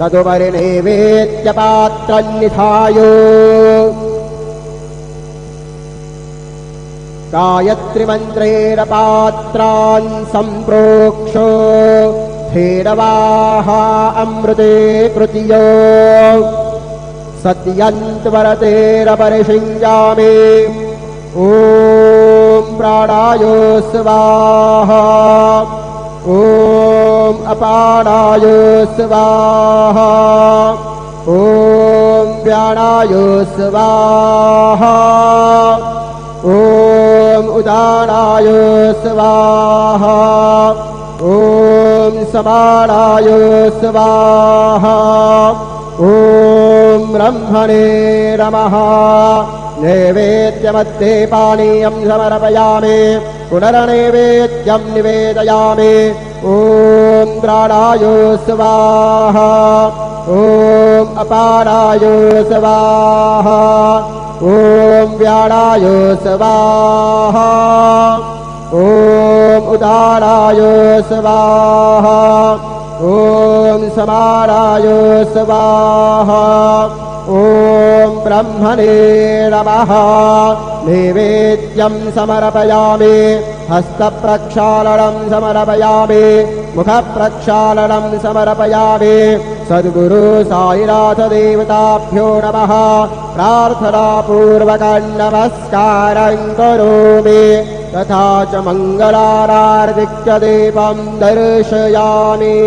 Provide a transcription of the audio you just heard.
तदुपरि नैवेद्यपात्रं निधाय गायत्रीमन्त्रेण पात्रान् सम्प्रोक्ष धेनवाः अमृते कृत्यो सत्यन्त्वरतेरपरिषिञ्जामि। ॐ प्राणाय स्वाहा ॐ अपानाय स्वाहा ॐ व्यानाय स्वाहा ॐ उदानाय स्वाहा ॐ समानाय स्वाहा ॐ ब्रह्मणे नमः। नैवेद्यमध्ये पानीयं समर्पयामि पुनर्नैवेद्यं निवेदयामि। ॐ प्राणाय स्वाहा ॐ अपानाय स्वाहा ॐ व्यानाय स्वाहा ॐ उदानाय स्वाहा ॐ समानाय स्वाहा ॐ ब्रह्मणे नमः। नैवेद्यं समर्पयामि हस्तप्रक्षालनं समर्पयामि मुखप्रक्षालनं समर्पयामि। सद्गुरु साईनाथ देवताभ्यो नमः। प्रार्थनापूर्वकं नमस्कारं करोमि तथा च मङ्गलारार्तिक्य दीपं दर्शयामि।